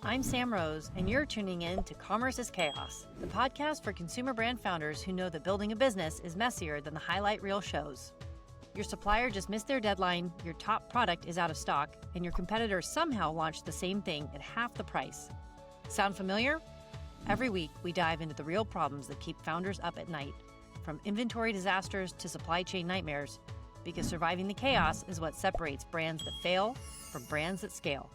I'm Sam Rose, and you're tuning in to Commerce is Chaos, the podcast for consumer brand founders who know that building a business is messier than the highlight reel shows. Your supplier just missed their deadline, your top product is out of stock, and your competitor somehow launched the same thing at half the price. Sound familiar? Every week, we dive into the real problems that keep founders up at night, from inventory disasters to supply chain nightmares, because surviving the chaos is what separates brands that fail from brands that scale.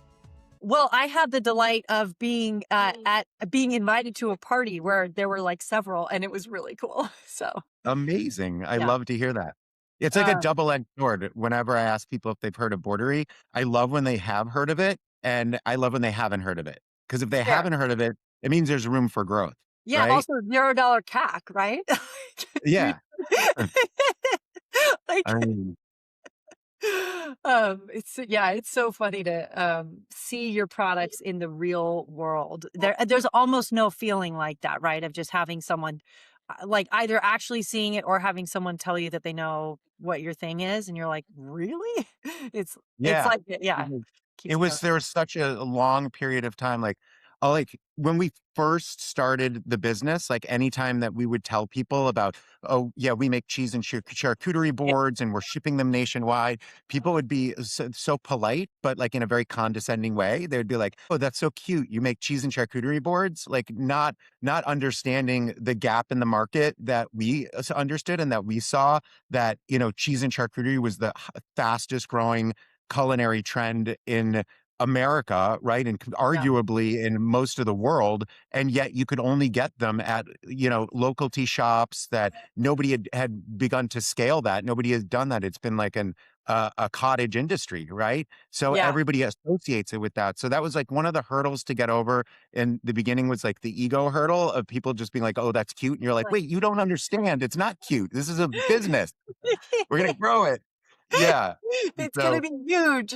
Well, I had the delight of being invited to a party where there were like several, and it was really cool. So Amazing. I yeah. love to hear that. It's like a double-edged sword. Whenever I ask people if they've heard of Boarderie, I love when they have heard of it, and I love when they haven't heard of it. Because if they Fair. haven't heard of it, it means there's room for growth, Yeah. right? Also, $0 CAC, right? Yeah. like, I mean, it's so funny to see your products in the real world. There's almost no feeling like that, right? Of just having someone like either actually seeing it or having someone tell you that they know what your thing is, and you're like, really? It's yeah. like, yeah, It keeps you going. was there was such a long period of time, like when we first started the business, like anytime that we would tell people about, oh yeah, we make cheese and charcuterie Yeah, boards and we're shipping them nationwide, people would be so polite, but like in a very condescending way. They would be like, oh, that's so cute. You make cheese and charcuterie boards, like not understanding the gap in the market that we understood and that we saw, that, cheese and charcuterie was the fastest growing culinary trend in America, right? And yeah, arguably in most of the world. And yet you could only get them at, local tea shops that nobody had begun to scale that. Nobody has done that. It's been like a cottage industry, right? So yeah. everybody associates it with that. So that was like one of the hurdles to get over in the beginning, was like the ego hurdle of people just being like, oh, that's cute. And you're like, Like, wait, you don't understand. It's not cute. This is a business. We're going to grow it. Yeah. it's gonna So be huge.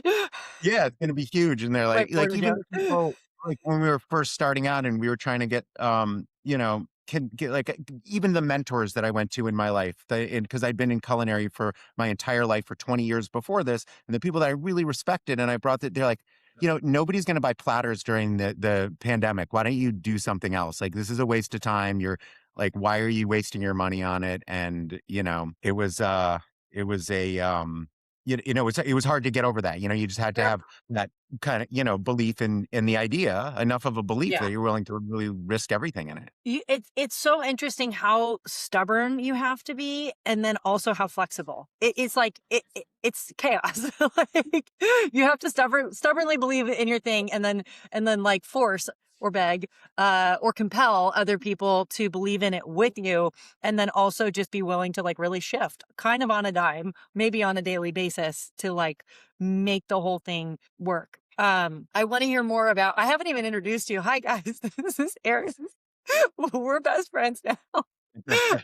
yeah, it's gonna be huge. And they're My like point of even view. the people, like when we were first starting out and we were trying to get can get like even the mentors that I went to in my life, because I'd been in culinary for my entire life for 20 years before this, and the people that I really respected, and I brought that, they're like, nobody's gonna buy platters during the pandemic. Why don't you do something else? Like, this is a waste of time. You're like, why are you wasting your money on it? And it was a it was hard to get over that. You just had to Yep. have that kind of, belief in the idea, enough of a belief Yeah. that you're willing to really risk everything in it. It's so interesting how stubborn you have to be, and then also how flexible. It's like it's chaos. Like you have to stubbornly believe in your thing, and then like force or beg or compel other people to believe in it with you, and then also just be willing to like really shift, kind of on a dime, maybe on a daily basis, to like make the whole thing work. I want to hear more about. I haven't even introduced you. Hi guys, this is Erin. We're best friends now.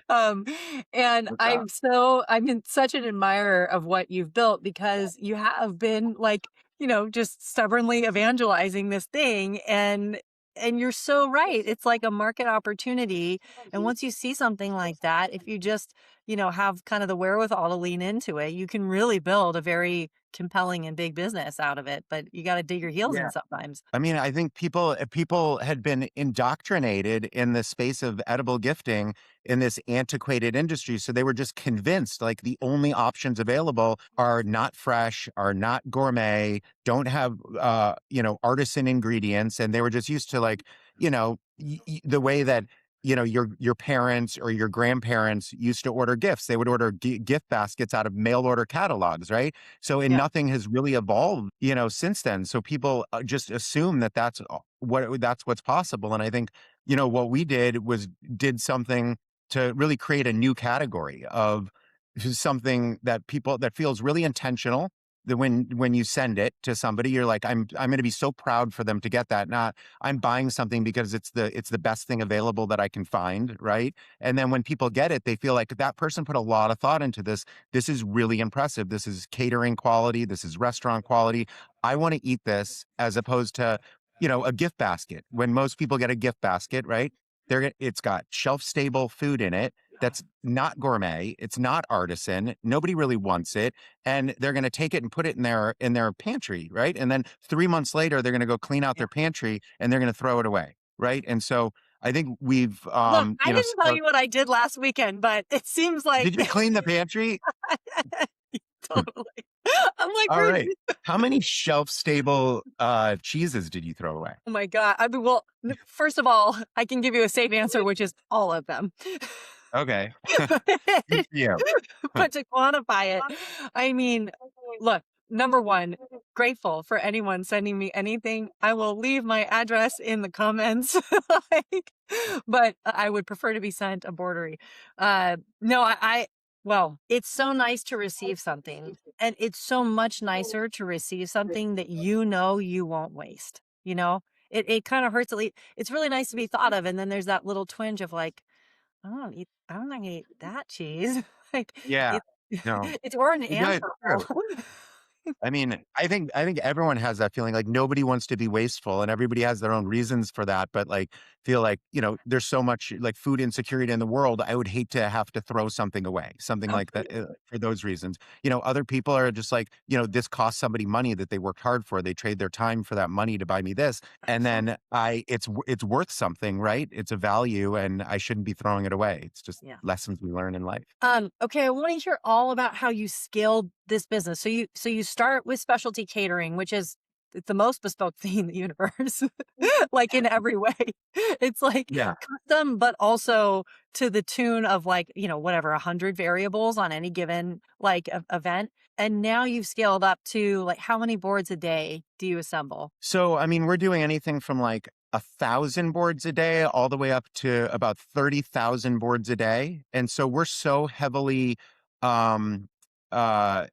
um, and What's up? I'm in such an admirer of what you've built, because you have been like, just stubbornly evangelizing this thing, and you're so right. It's like a market opportunity. And once you see something like that, if you just, have kind of the wherewithal to lean into it, you can really build a very compelling and big business out of it. But you got to dig your heels in Yeah. sometimes. I mean, I think people had been indoctrinated in the space of edible gifting in this antiquated industry. So they were just convinced like the only options available are not fresh, are not gourmet, don't have artisan ingredients. And they were just used to like, the way that your parents or your grandparents used to order gifts. They would order gift baskets out of mail order catalogs, right? So, and Yeah. nothing has really evolved, since then. So people just assume that that's what's possible. And I think, what we did something to really create a new category of something that feels really intentional. That when you send it to somebody, you're like, I'm going to be so proud for them to get that. Not I'm buying something because it's the best thing available that I can find, right? And then when people get it, they feel like that person put a lot of thought into this. This is really impressive. This is catering quality. This is restaurant quality. I want to eat this, as opposed to, a gift basket. When most people get a gift basket, right? It's got shelf stable food in it that's not gourmet, it's not artisan, nobody really wants it, and they're going to take it and put it in their pantry, right? And then 3 months later they're going to go clean out Yeah. their pantry and they're going to throw it away, right? And so I think we've Look, I you know, didn't tell you what I did last weekend, but it seems like did you clean the pantry? totally. I'm like, All where? right. How many shelf stable cheeses did you throw away? Oh my God. I mean, well, first of all, I can give you a safe answer, which is all of them. Okay. Good for you. But to quantify it, I mean, look, number one, grateful for anyone sending me anything. I will leave my address in the comments. like, but I would prefer to be sent a Boarderie. No, well, it's so nice to receive something. And it's so much nicer to receive something that you know you won't waste. You know, it kind of hurts. It's really nice to be thought of. And then there's that little twinge of like, I don't think I eat that cheese. like Yeah. it, No. it's or an Yeah, it's animal. true. I mean, I think everyone has that feeling like nobody wants to be wasteful and everybody has their own reasons for that. But like, feel like, you know, there's so much like food insecurity in the world. I would hate to have to throw something away, something like that Agreed. for those reasons. You know, other people are just like, you know, this costs somebody money that they worked hard for. They trade their time for that money to buy me this. And Absolutely. then it's worth something, right? It's a value and I shouldn't be throwing it away. It's just Yeah. lessons we learn in life. Okay, I want to hear all about how you scaled this business. So you start with specialty catering, which is the most bespoke thing in the universe, like in every way. It's like Yeah. custom, but also to the tune of like, whatever, 100 variables on any given like event. And now you've scaled up to like how many boards a day do you assemble? So, I mean, we're doing anything from like 1,000 boards a day all the way up to about 30,000 boards a day. And so we're so heavily, um,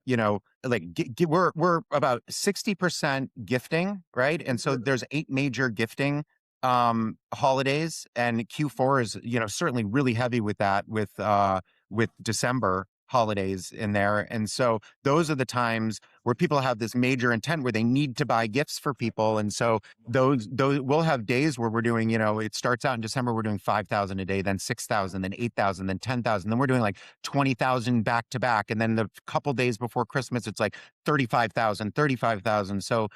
you know, like we're about 60% gifting, right? And so there's 8 major gifting holidays, and Q4 is, you know, certainly really heavy with that with December holidays in there. And so those are the times where people have this major intent where they need to buy gifts for people. And so those we'll have days where we're doing, you know, it starts out in December, we're doing 5,000 a day, then 6,000, then 8,000, then 10,000. Then we're doing like 20,000 back to back. And then the couple days before Christmas, it's like 35,000, 35,000. So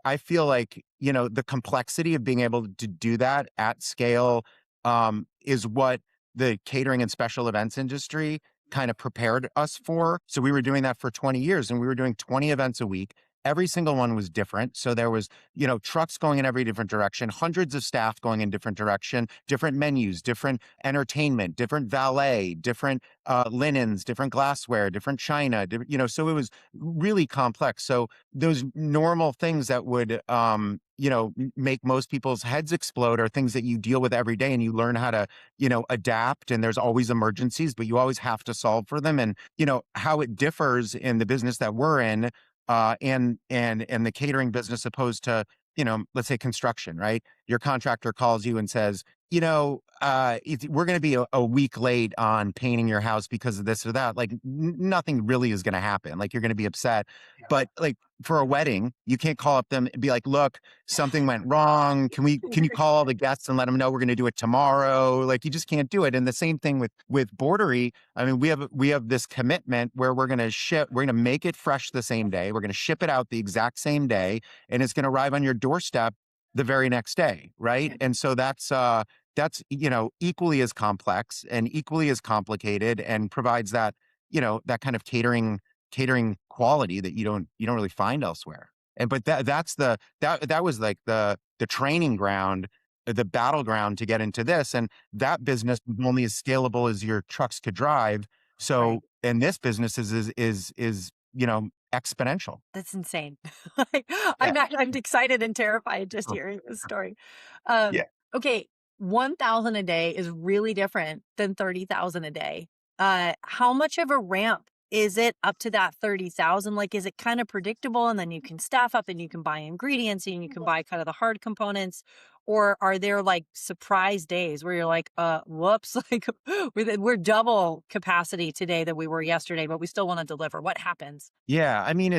I feel like, you know, the complexity of being able to do that at scale is what the catering and special events industry kind of prepared us for. So we were doing that for 20 years and we were doing 20 events a week. Every single one was different. So there was, you know, trucks going in every different direction, hundreds of staff going in different direction, different menus, different entertainment, different valet, different linens, different glassware, different china, you know, so it was really complex. So those normal things that would, you know, make most people's heads explode are things that you deal with every day and you learn how to, you know, adapt, and there's always emergencies, but you always have to solve for them. And, you know, how it differs in the business that we're in, and the catering business opposed to, you know, let's say construction, right? Your contractor calls you and says, you know, we're going to be a week late on painting your house because of this or that. Like nothing really is going to happen. Like you're going to be upset, but like for a wedding, you can't call up them and be like, look, something went wrong. Can you call all the guests and let them know we're going to do it tomorrow? Like you just can't do it. And the same thing with Boarderie. I mean, we have this commitment where we're going to make it fresh the same day. We're going to ship it out the exact same day, and it's going to arrive on your doorstep the very next day, right? And so that's, you know, equally as complex and equally as complicated, and provides that, you know, that kind of catering quality that you don't really find elsewhere. And but that was like the training ground, the battleground to get into this. And that business was only as scalable as your trucks could drive. So, Right. and this business is, you know, exponential. That's insane. Like, Yeah. I'm excited and terrified just Oh, hearing this story. Um, yeah. okay, 1,000 a day is really different than 30,000 a day. How much of a ramp is it up to that 30,000? Like, is it kind of predictable and then you can staff up and you can buy ingredients and you can buy kind of the hard components? Or are there like surprise days where you're like, whoops, like we're double capacity today than we were yesterday, but we still want to deliver? What happens? Yeah, I mean,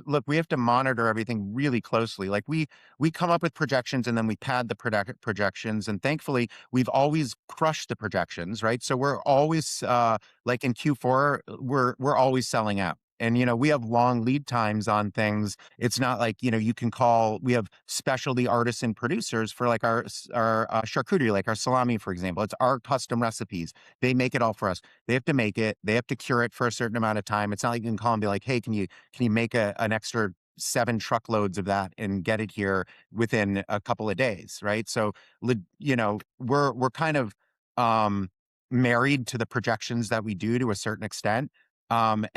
look, we have to monitor everything really closely. Like we come up with projections and then we pad the projections, and thankfully we've always crushed the projections, right? So we're always like in Q4, we're always selling out. And we have long lead times on things. It's not like, you can call, we have specialty artisan producers for like our charcuterie, like our salami, for example. It's our custom recipes. They make it all for us. They have to make it. They have to cure it for a certain amount of time. It's not like you can call and be like, "Hey, can you make an extra 7 truckloads of that and get it here within a couple of days?" Right. So, we're kind of married to the projections that we do to a certain extent. And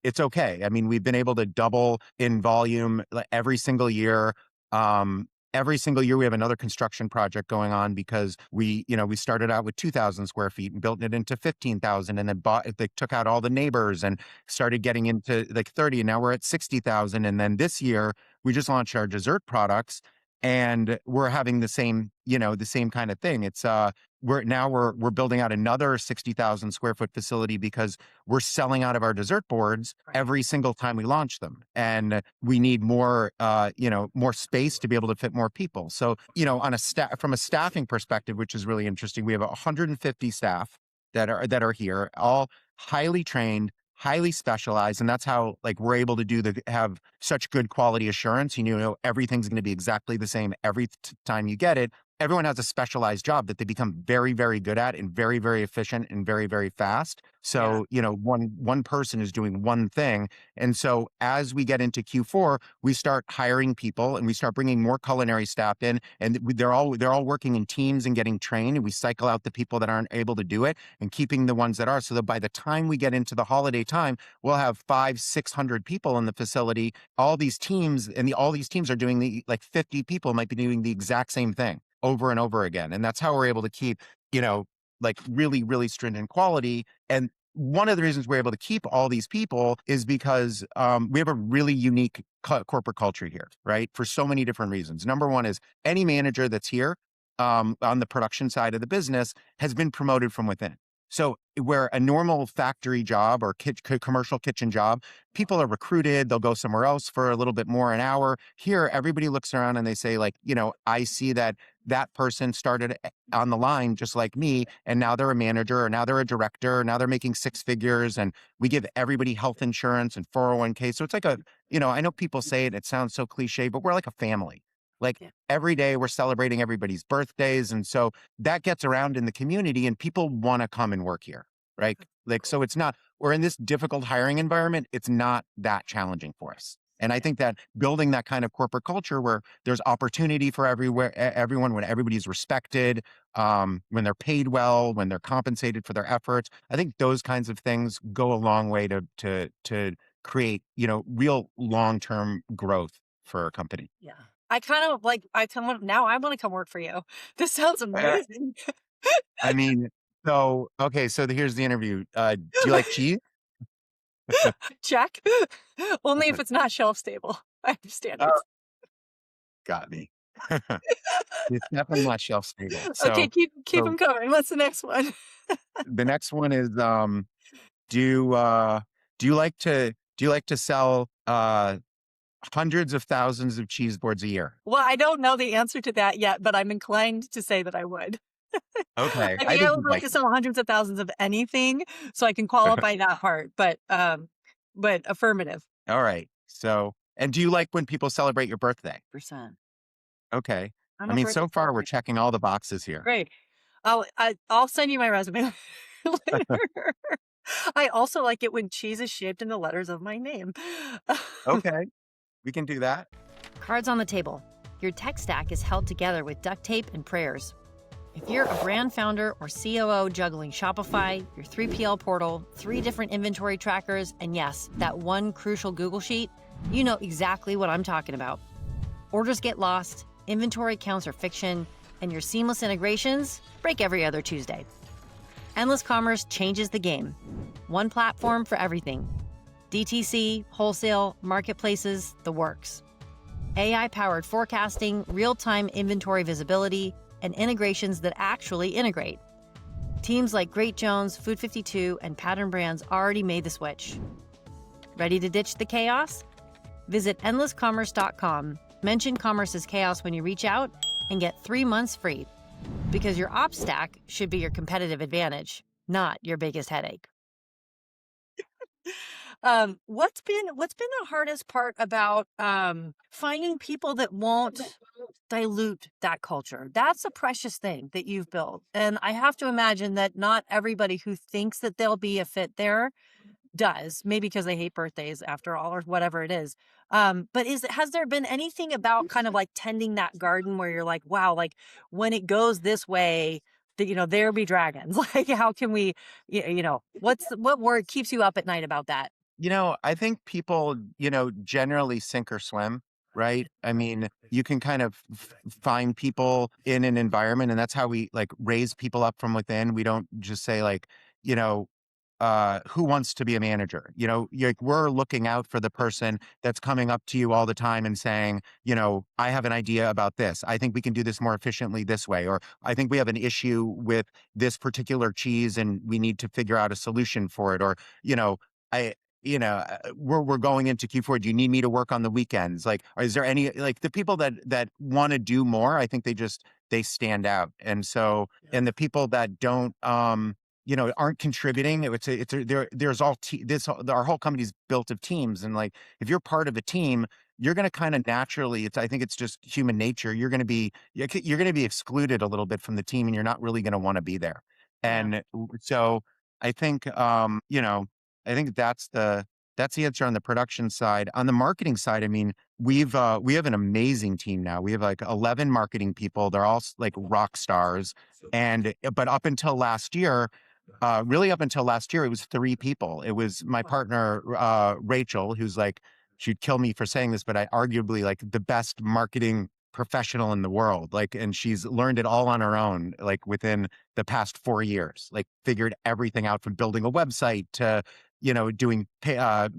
it's okay. I mean, we've been able to double in volume every single year. Every single year we have another construction project going on because we started out with 2,000 square feet and built it into 15,000, and then they took out all the neighbors and started getting into like 30. And now we're at 60,000. And then this year we just launched our dessert products, and we're having the same kind of thing. It's we're building out another 60,000 square foot facility because we're selling out of our dessert boards every single time we launch them, and we need more space to be able to fit more people. So on from a staffing perspective, which is really interesting, we have 150 staff that are here, all highly trained, highly specialized, and that's how like we're able to have such good quality assurance. Everything's going to be exactly the same every time you get it. Everyone has a specialized job that they become very, very good at, and very, very efficient, and very, very fast. So, one person is doing one thing. And so as we get into Q4, we start hiring people and we start bringing more culinary staff in, and they're all working in teams and getting trained. And we cycle out the people that aren't able to do it and keeping the ones that are, so that by the time we get into the holiday time, we'll have 500-600 people in the facility. All these teams are doing like 50 people might be doing the exact same thing over and over again. And that's how we're able to keep, like really, really stringent quality. And one of the reasons we're able to keep all these people is because we have a really unique corporate culture here, right? For so many different reasons. Number one is any manager that's here on the production side of the business has been promoted from within. So where a normal factory job or commercial kitchen job, people are recruited, they'll go somewhere else for a little bit more an hour. Here, everybody looks around and they say like, I see that person started on the line just like me, and now they're a manager, or now they're a director, or now they're making 6 figures, and we give everybody health insurance and 401k. So it's like I know people say it sounds so cliche, but we're like a family. Like every day we're celebrating everybody's birthdays. And so that gets around in the community, and people want to come and work here, right? Like, so we're in this difficult hiring environment. It's not that challenging for us. And I think that building that kind of corporate culture where there's opportunity for everyone, when everybody's respected, when they're paid well, when they're compensated for their efforts, I think those kinds of things go a long way to create, real long-term growth for a company. Yeah. Now I want to come work for you. This sounds amazing. I mean, okay, so here's the interview. Do you like cheese? Check. Only if it's not shelf stable. I understand it. Got me. It's definitely not shelf stable. Okay, keep them coming. What's the next one? The next one is do you like to sell hundreds of thousands of cheese boards a year? Well, I don't know the answer to that yet, but I'm inclined to say that I would. Okay. I mean, I would like to sell hundreds of thousands of anything, so I can qualify that part, but affirmative. All right. So, and do you like when people celebrate your birthday? %. Okay. I mean, so far we're checking all the boxes here. Great. I'll send you my resume later. I also like it when cheese is shaped in the letters of my name. Okay. We can do that. Cards on the table. Your tech stack is held together with duct tape and prayers. If you're a brand founder or COO juggling Shopify, your 3PL portal, 3 different inventory trackers, and yes, that one crucial Google Sheet, you know exactly what I'm talking about. Orders get lost, inventory counts are fiction, and your seamless integrations break every other Tuesday. Endless Commerce changes the game. One platform for everything. DTC, wholesale, marketplaces, the works. AI-powered forecasting, real-time inventory visibility, and integrations that actually integrate. Teams like Great Jones, Food 52, and Pattern Brands already made the switch. Ready to ditch the chaos? Visit endlesscommerce.com, mention Commerce is Chaos when you reach out, and get 3 months free. Because your ops stack should be your competitive advantage, not your biggest headache. What's been the hardest part about finding people that won't dilute that culture? That's a precious thing that you've built. And I have to imagine that not everybody who thinks that they'll be a fit there does, maybe because they hate birthdays after all, or whatever it is. But has there been anything about kind of like tending that garden where you're like, wow, like when it goes this way, that there be dragons. Like, how can we, what word keeps you up at night about that? I think people, generally sink or swim, right? I mean, you can kind of find people in an environment, and that's how we like raise people up from within. We don't just say like, you know, who wants to be a manager? Like we're looking out for the person that's coming up to you all the time and saying, I have an idea about this. I think we can do this more efficiently this way. Or I think we have an issue with this particular cheese and we need to figure out a solution for it. Or, I, we're going into Q4. Do you need me to work on the weekends? Like, is there any, like the people that want to do more, I think they stand out. And so, and the people that don't, aren't contributing. There's our whole company's built of teams. And like, if you're part of a team, you're going to kind of naturally, I think it's just human nature. You're going to be excluded a little bit from the team and you're not really going to want to be there. Yeah. And so I think, I think that's the answer on the production side. On the marketing side, I mean, we have an amazing team now. We have like 11 marketing people. They're all like rock stars. But really up until last year, it was 3 people. It was my partner, Rachel, who's like, she'd kill me for saying this, but I arguably like the best marketing professional in the world. Like, and she's learned it all on her own, like within the past 4 years, like figured everything out from building a website to, doing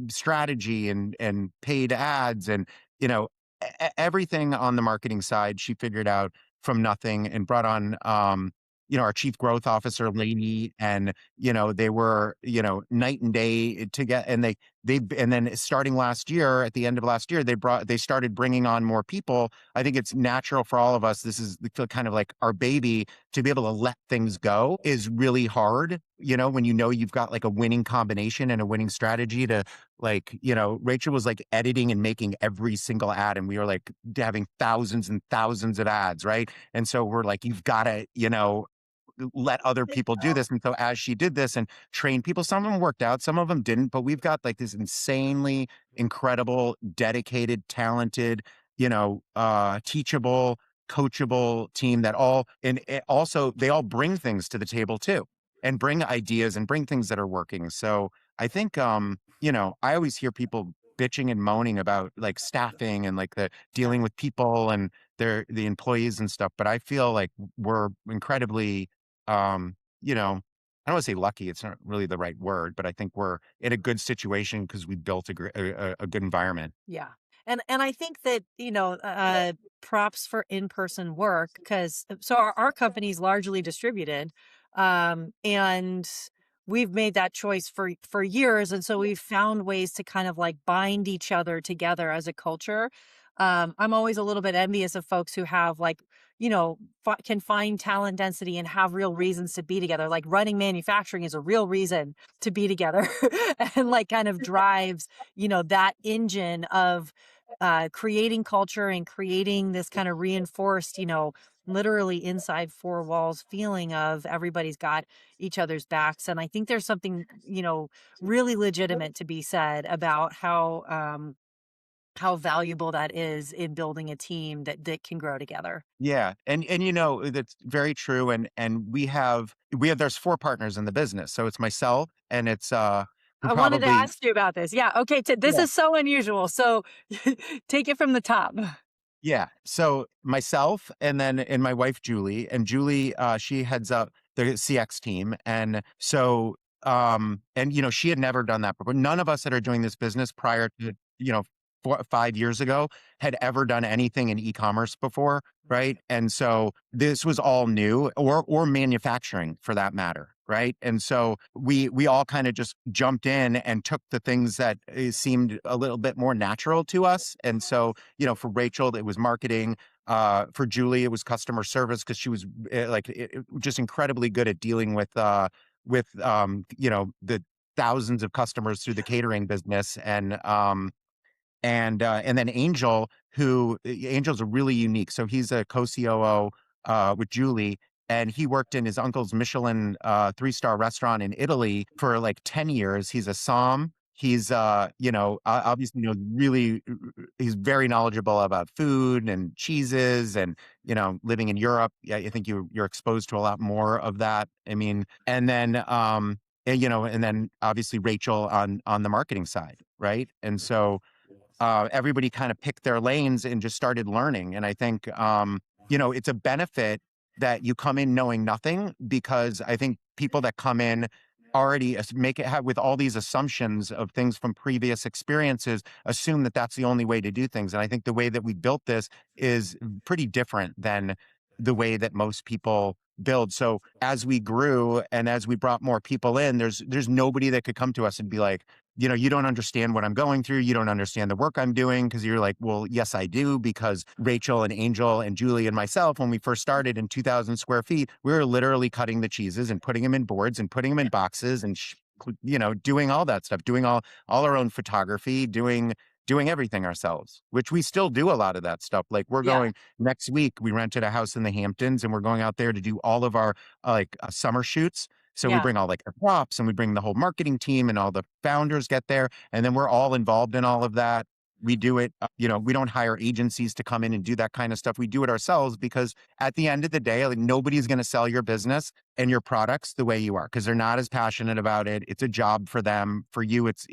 strategy and paid ads and, everything on the marketing side, she figured out from nothing and brought on, our chief growth officer, Lainey, and, they were, night and day to get, and and then starting last year, at the end of last year, they started bringing on more people. I think it's natural for all of us. This is kind of like our baby. To be able to let things go is really hard, when you've got like a winning combination and a winning strategy to like, Rachel was like editing and making every single ad, and we were like having thousands and thousands of ads, right? And so we're like, you've got to, let other people do this. And so as she did this and trained people, some of them worked out, some of them didn't, but we've got like this insanely incredible, dedicated, talented, teachable, coachable team that also they all bring things to the table too, and bring ideas and bring things that are working. So I think, I always hear people bitching and moaning about like staffing and like the dealing with people and the employees and stuff. But I feel like we're incredibly, I don't want to say lucky. It's not really the right word, but I think we're in a good situation because we built a good environment. Yeah. And I think that, props for in-person work because so our company's largely distributed. And we've made that choice for years. And so we've found ways to kind of like bind each other together as a culture. I'm always a little bit envious of folks who have like, can find talent density and have real reasons to be together. Like running manufacturing is a real reason to be together and like kind of drives, that engine of creating culture and creating this kind of reinforced, literally inside 4 walls feeling of everybody's got each other's backs. And I think there's something, really legitimate to be said about how valuable that is in building a team that can grow together. Yeah. And that's very true. And we have there's 4 partners in the business. So it's myself and it's who I wanted to probably ask you about this. Yeah. Okay. This yeah. is so unusual. So take it from the top. Yeah. So myself and my wife Julie. And Julie, she heads up the CX team. And so and she had never done that before. None of us that are doing this business prior to, 5 years ago had ever done anything in e-commerce before, right? And so this was all new, or manufacturing for that matter, right? And so we all kind of just jumped in and took the things that seemed a little bit more natural to us. And so, for Rachel, it was marketing. For Julie, it was customer service because she was just incredibly good at dealing with the thousands of customers through the catering business. And then Angel's a really unique. So he's a co-COO with Julie, and he worked in his uncle's Michelin 3-star restaurant in Italy for like 10 years. He's a somm. He's obviously, really, he's very knowledgeable about food and cheeses, and living in Europe. Yeah, I think you're exposed to a lot more of that. I mean, and then obviously Rachel on the marketing side, right? And so everybody kind of picked their lanes and just started learning. And I think, it's a benefit that you come in knowing nothing, because I think people that come in already make it have with all these assumptions of things from previous experiences, assume that that's the only way to do things. And I think the way that we built this is pretty different than the way that most people build. So as we grew and as we brought more people in, there's nobody that could come to us and be like, you don't understand what I'm going through. You don't understand the work I'm doing. Because you're like, well, yes, I do. Because Rachel and Angel and Julie and myself, when we first started in 2,000 square feet, we were literally cutting the cheeses and putting them in boards and putting them in boxes and, doing all that stuff, doing all our own photography, doing everything ourselves, which we still do a lot of that stuff. Like we're Yeah. going next week, we rented a house in the Hamptons and we're going out there to do all of our summer shoots. So we Yeah. bring all like the props and we bring the whole marketing team and all the founders get there. And then we're all involved in all of that. We do it, we don't hire agencies to come in and do that kind of stuff. We do it ourselves because at the end of the day, like nobody's going to sell your business and your products the way you are because they're not as passionate about it. It's a job for them. For you, it's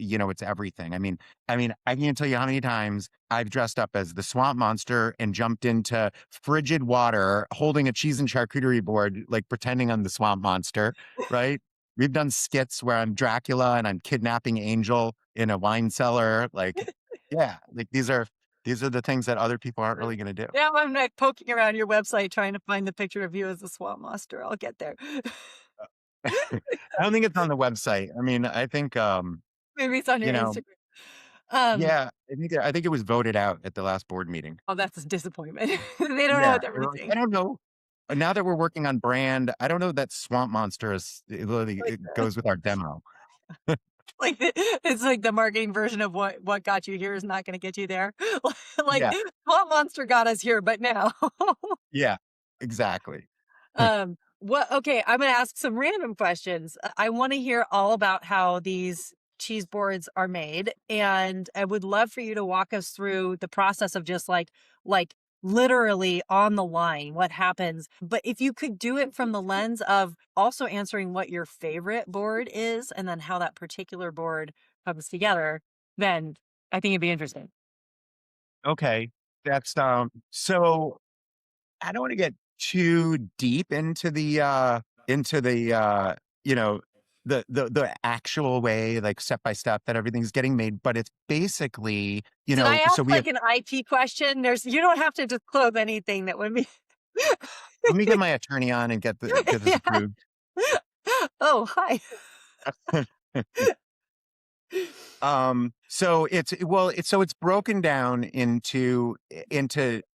everything. I mean, I can't tell you how many times I've dressed up as the swamp monster and jumped into frigid water holding a cheese and charcuterie board, like pretending I'm the swamp monster, right? We've done skits where I'm Dracula and I'm kidnapping Angel in a wine cellar. Like, yeah, like these are the things that other people aren't really going to do. Now I'm like poking around your website trying to find the picture of you as the swamp monster. I'll get there. I don't think it's on the website. I mean, I think, Maybe it's on your you know, Instagram. Um, yeah, I think it was voted out at the last board meeting. oh, that's a disappointment. They don't know Yeah, what they were like, everything. I don't know. Now that we're working on brand, I don't know that Swamp Monster it goes with our demo. Like it's like the marketing version of what got you here is not going to get you there. Like Yeah, Swamp Monster got us here, but now. yeah, exactly. What? Okay, I'm going to ask some random questions. I want to hear all about how these cheese boards are made, and I would love for you to walk us through the process of just like literally on the line what happens. But if you could do it from the lens of also answering what your favorite board is and then how that particular board comes together, then I think it'd be interesting. Okay, that's so I don't want to get too deep into the you know the actual way, like step by step, that everything's getting made, but it's basically, Did I so ask we have. like an IP question? You don't have to disclose anything that would be. Let me get my attorney on and get this Yeah. approved. Oh, hi. So it's broken down into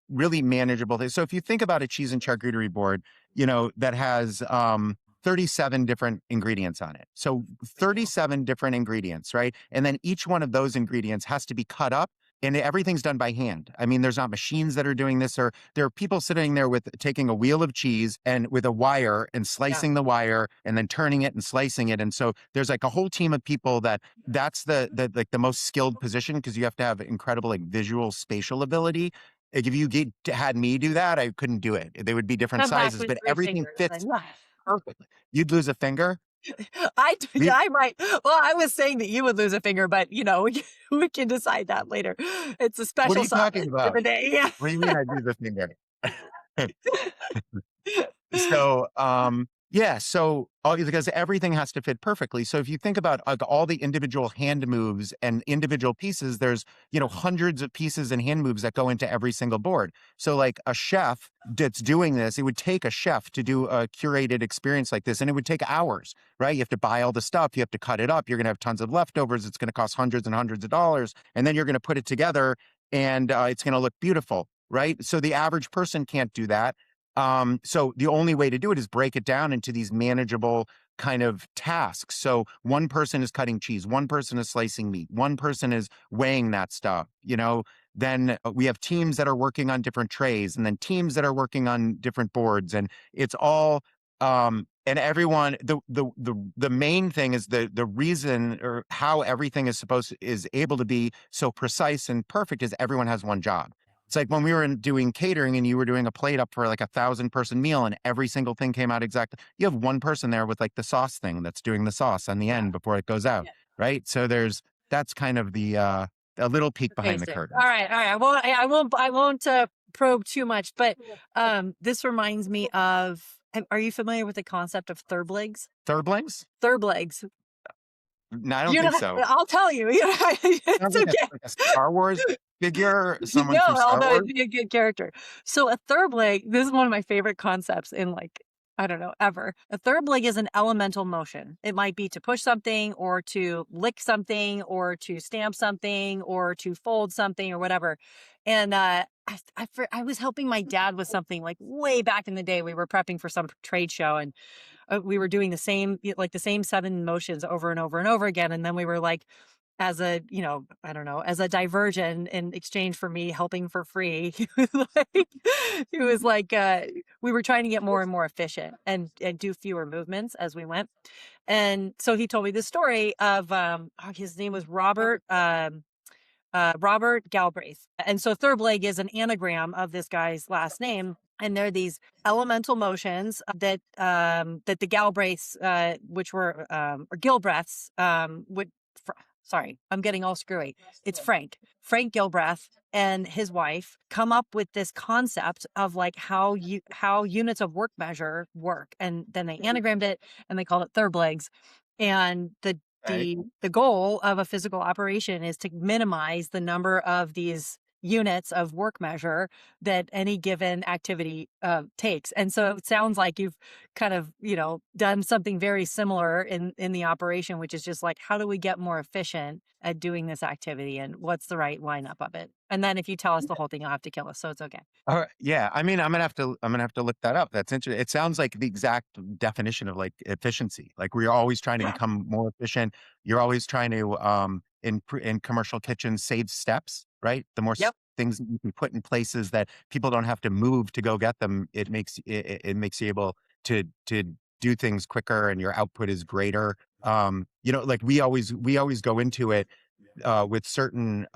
really manageable things. So if you think about a cheese and charcuterie board, that has 37 different ingredients on it. So 37 different ingredients, right? And then each one of those ingredients has to be cut up. And everything's done by hand. I mean, there's not machines that are doing this, or there are people sitting there with taking a wheel of cheese and with a wire and Yeah. slicing the wire and then turning it and slicing it. And so there's like a whole team of people that's the most skilled position, because you have to have incredible like visual spatial ability. Like if you had me do that, I couldn't do it. They would be different Come back sizes, with but 3 everything fingers. fits perfectly. You'd lose a finger. We, I might. Well, I was saying that you would lose a finger, but we can decide that later. It's a what are special you sauce talking for about? the day. Yeah. What do you mean I'd lose a finger? So, Yeah, so because everything has to fit perfectly. So if you think about all the individual hand moves and individual pieces, there's hundreds of pieces and hand moves that go into every single board. So like a chef that's doing this, it would take a chef to do a curated experience like this, and it would take hours, right? You have to buy all the stuff, you have to cut it up, you're going to have tons of leftovers, it's going to cost hundreds and hundreds of dollars, and then you're going to put it together, and it's going to look beautiful, right? So the average person can't do that. So the only way to do it is break it down into these manageable kind of tasks. So one person is cutting cheese, one person is slicing meat, one person is weighing that stuff, then we have teams that are working on different trays, and then teams that are working on different boards, and it's all and everyone, the main thing is the reason or how everything is able to be so precise and perfect is everyone has one job. It's like when we were doing catering and you were doing a plate up for like 1,000-person meal and every single thing came out exactly. You have one person there with like the sauce thing that's doing the sauce on the end before it goes out, right? So that's kind of a little peek behind the Basic. curtain. All right, all right. Well, I won't probe too much, but this reminds me of. Are you familiar with the concept of third Thirblings? third legs? No, I don't think so. I'll tell you. Sounds It's like okay. a Star Wars figure, someone No, from Star although Wars. it'd be a good character. So a third leg, this is one of my favorite concepts in like, I don't know, ever. A third leg is an elemental motion. It might be to push something or to lick something or to stamp something or to fold something or whatever. And I was helping my dad with something like way back in the day. We were prepping for some trade show, and we were doing the same 7 motions over and over and over again. And then we were like, as a, I don't know, as a diversion in exchange for me helping for free, he was like, we were trying to get more and more efficient and do fewer movements as we went. And so he told me the story of, his name was Robert Galbraith. And so third leg is an anagram of this guy's last name. And there are these elemental motions that the Galbraiths, which were or Gilbreths, sorry, I'm getting all screwy. It's Frank Gilbreth and his wife come up with this concept of like how units of work measure work, and then they anagrammed it and they called it third legs. And the goal of a physical operation is to minimize the number of these units of work measure that any given activity takes. And so it sounds like you've kind of, done something very similar in the operation, which is just like, how do we get more efficient at doing this activity, and what's the right lineup of it? And then if you tell us the whole thing, you'll have to kill us. So it's okay. All right. Yeah. I mean, I'm gonna have to look that up. That's interesting. It sounds like the exact definition of like efficiency. Like we're always trying to become more efficient. You're always trying to in commercial kitchens save steps, right? The more Yep. things that you can put in places that people don't have to move to go get them, it makes you able to do things quicker, and your output is greater. Like we always go into it with certain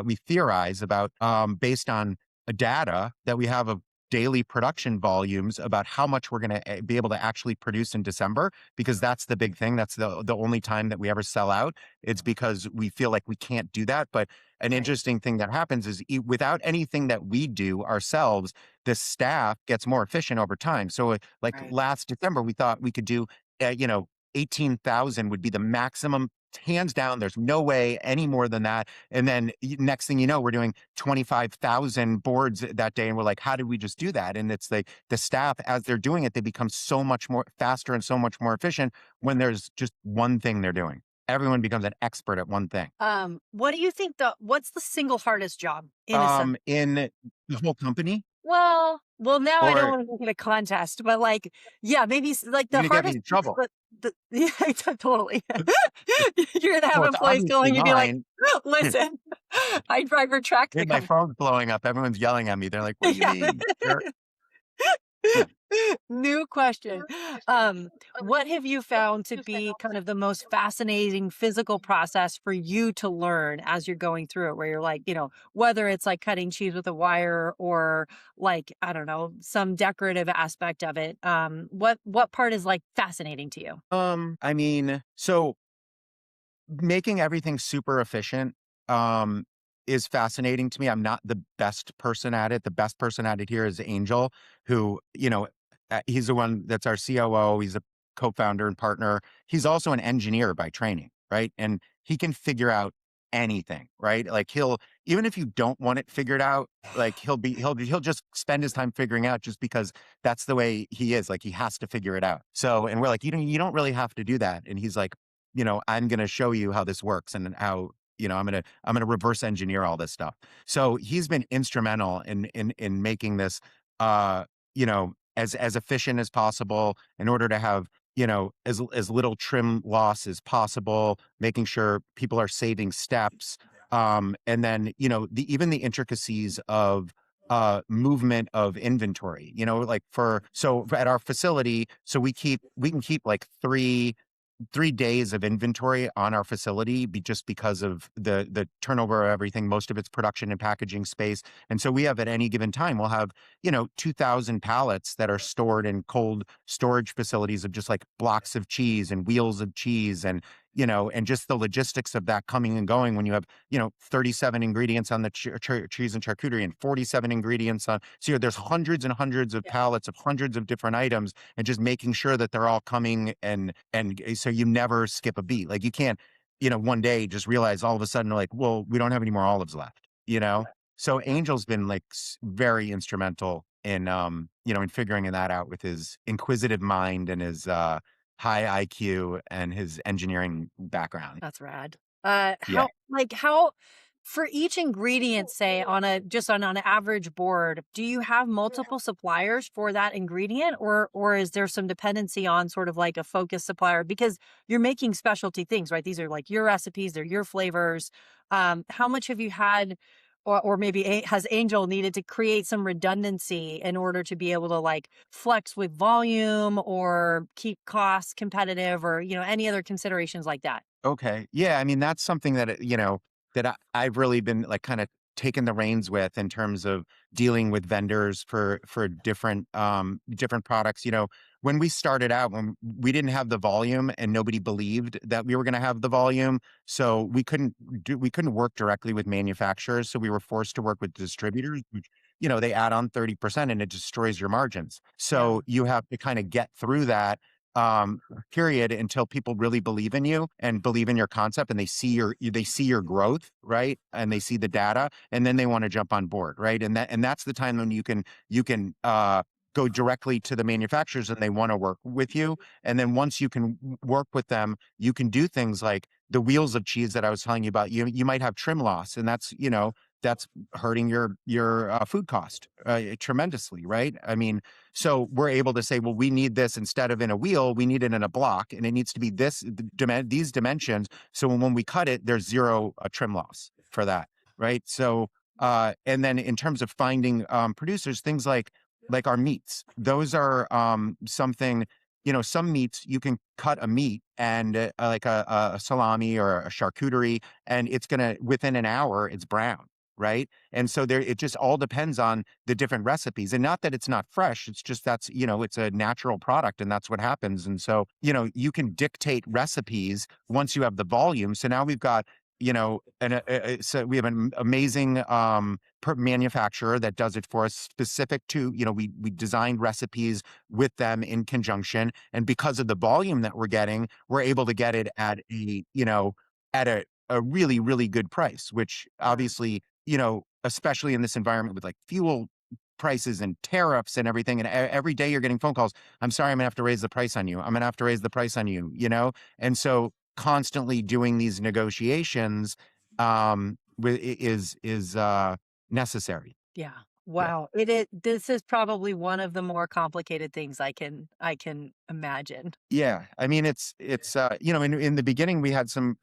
we theorize about based on data that we have of daily production volumes about how much we're going to be able to actually produce in December, because that's the big thing. That's the only time that we ever sell out. It's because we feel like we can't do that. But an interesting thing that happens is without anything that we do ourselves, the staff gets more efficient over time. So like last December, we thought we could do, 18,000 would be the maximum. Hands down, there's no way any more than that. And then next thing you know, we're doing 25,000 boards that day. And we're like, how did we just do that? And it's like the staff, as they're doing it, they become so much more faster and so much more efficient when there's just one thing they're doing. Everyone becomes an expert at one thing. What do you think what's the single hardest job in in the whole company? Well, now I don't Or want to make it a contest, but like, yeah, maybe like the you're gonna get me hardest. in trouble. Yeah, totally. You're gonna have Well, it's employees obviously calling you and be like, mine. "Listen, I drive your truck to Dude, my come." phone's blowing up. Everyone's yelling at me. They're like, what do you Yeah. mean? New question. What have you found to be kind of the most fascinating physical process for you to learn as you're going through it, where you're like, whether it's like cutting cheese with a wire or like, I don't know, some decorative aspect of it. What part is like fascinating to you? I mean, so making everything super efficient is fascinating to me. I'm not the best person at it. The best person at it here is Angel, who, he's the one that's our COO. He's a co-founder and partner. He's also an engineer by training, right? And he can figure out anything, right? Like he'll, even if you don't want it figured out, like he'll just spend his time figuring out just because that's the way he is. Like he has to figure it out. So, and we're like, you don't really have to do that. And he's like, I'm going to show you how this works and how, I'm going to reverse engineer all this stuff. So he's been instrumental in making this, as efficient as possible in order to have, as little trim loss as possible, making sure people are saving steps. And then, even the intricacies of movement of inventory, like at our facility, so we can keep like 3 days of inventory on our facility just because of the turnover of everything. Most of it's production and packaging space. And so we have at any given time, we'll have, 2,000 pallets that are stored in cold storage facilities of just like blocks of cheese and wheels of cheese and, and just the logistics of that coming and going when you have, 37 ingredients on the cheese and charcuterie and 47 ingredients on. So there's hundreds and hundreds of pallets of hundreds of different items and just making sure that they're all coming and so you never skip a beat. Like you can't, one day just realize all of a sudden like, well, we don't have any more olives left. So Angel's been like very instrumental in figuring that out with his inquisitive mind and his high IQ and his engineering background. That's rad. Yeah. How for each ingredient, say on an average board, do you have multiple suppliers for that ingredient, or is there some dependency on sort of like a focused supplier because you're making specialty things, right? These are like your recipes, they're your flavors. How much have you had, or maybe has Angel needed to create some redundancy in order to be able to like flex with volume or keep costs competitive, or any other considerations like that? Okay. Yeah. I mean, that's something that, that I've really been like kind of taking the reins with in terms of dealing with vendors for different products. When we started out, when we didn't have the volume and nobody believed that we were going to have the volume, so we couldn't work directly with manufacturers. So we were forced to work with distributors, which, they add on 30% and it destroys your margins. Yeah. So you have to kind of get through that um period until people really believe in you and believe in your concept and they see your growth, right? And they see the data and then they want to jump on board, right? And that's the time when you can go directly to the manufacturers and they want to work with you. And then once you can work with them, you can do things like the wheels of cheese that I was telling you about. You might have trim loss, and that's hurting your food cost tremendously, right? I mean, so we're able to say, well, we need this instead of in a wheel, we need it in a block, and it needs to be these dimensions. So when we cut it, there's zero trim loss for that, right? So, and then in terms of finding producers, things like our meats, those are something. Some meats you can cut a meat and like a salami or a charcuterie, and it's gonna within an hour it's brown, right? And so it just all depends on the different recipes. And not that it's not fresh, it's just it's a natural product and that's what happens. And so, you can dictate recipes once you have the volume. So now we've got, so we have an amazing manufacturer that does it for us specific to, we designed recipes with them in conjunction. And because of the volume that we're getting, we're able to get it at a really, really good price, which obviously, especially in this environment with like fuel prices and tariffs and everything. And every day you're getting phone calls. I'm sorry, I'm gonna have to raise the price on you. I'm gonna have to raise the price on you. And so constantly doing these negotiations is necessary. Yeah. Yeah. Wow. This is probably one of the more complicated things I can imagine. Yeah, I mean it's in the beginning we had some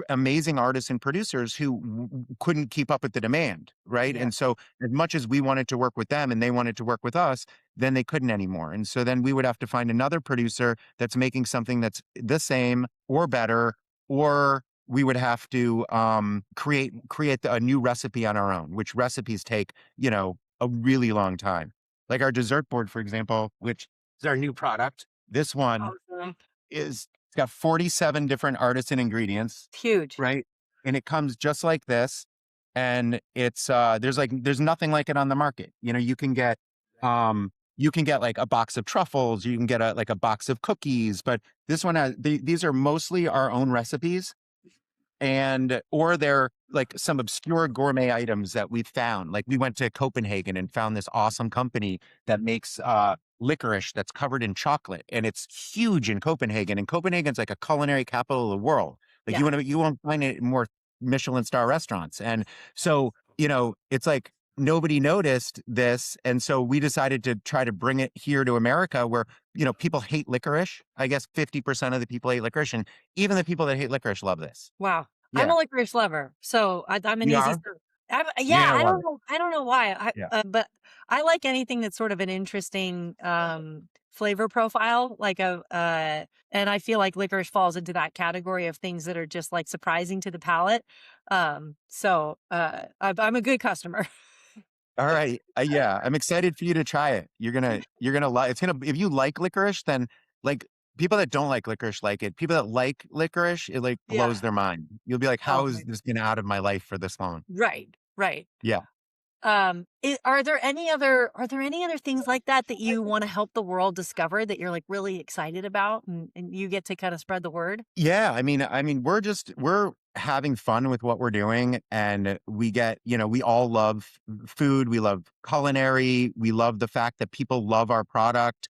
amazing artists and producers who couldn't keep up with the demand, right? Yeah. And so as much as we wanted to work with them and they wanted to work with us, then they couldn't anymore. And so then we would have to find another producer that's making something that's the same or better, or we would have to create a new recipe on our own, which recipes take, a really long time. Like our dessert board, for example, which is our new product. This one Awesome. it's got 47 different artisan ingredients, Huge. right? And it comes just like this. And it's there's nothing like it on the market. You can get you can get like a box of truffles, you can get a box of cookies, but this one has these are mostly our own recipes, and or they're like some obscure gourmet items that we found. Like we went to Copenhagen and found this awesome company that makes licorice that's covered in chocolate, and it's huge in Copenhagen. And Copenhagen's like a culinary capital of the world. Like Yeah. you won't find it in more Michelin star restaurants. And so, it's like nobody noticed this. And so we decided to try to bring it here to America where, people hate licorice. I guess 50% of the people hate licorice, and even the people that hate licorice love this. Wow. I'm Yeah. a licorice lover, so I'm an You easy are? serve. You're Yeah, gonna I love don't it. know. I don't know why. Yeah. But I like anything that's sort of an interesting flavor profile, and I feel like licorice falls into that category of things that are just like surprising to the palate. I'm a good customer. All right. Yeah, I'm excited for you to try it. You're gonna like. If you like licorice, then like people that don't like licorice like it. People that like licorice, it like blows Yeah. their mind. You'll be like, Oh, how has this been out of my life for this long? right, right. Yeah. Are there any other things like that you want to help the world discover that you're like really excited about, and you get to kind of spread the word? Yeah, I mean, we're having fun with what we're doing, and we all love food, we love culinary, we love the fact that people love our product.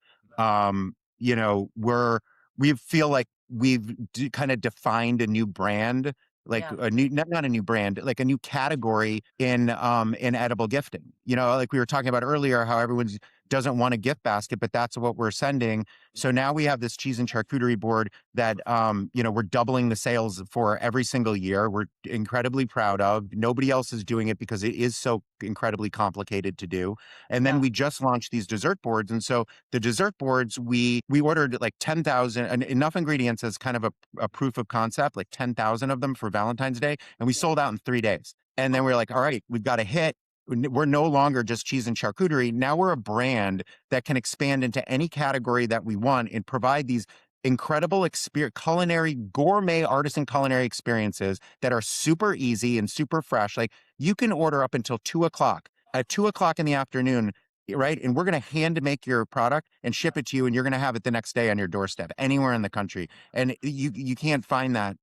We feel like we've kind of defined a new brand, like Yeah. a new not a new brand, like a new category in edible gifting. Like we were talking about earlier, how everyone doesn't want a gift basket, but that's what we're sending. So now we have this cheese and charcuterie board that we're doubling the sales for every single year. We're incredibly proud of. Nobody else is doing it because it is so incredibly complicated to do. And then Yeah. we just launched these dessert boards. And so the dessert boards, we ordered like 10,000 and enough ingredients as kind of a proof of concept, like 10,000 of them for Valentine's Day. And we sold out in 3 days. And then we are like, all right, we've got a hit. We're no longer just cheese and charcuterie. Now we're a brand that can expand into any category that we want and provide these incredible culinary, gourmet, artisan culinary experiences that are super easy and super fresh. Like you can order up until 2 o'clock. At 2 o'clock in the afternoon, right? And we're going to hand make your product and ship it to you, and you're going to have it the next day on your doorstep anywhere in the country. And you can't find that,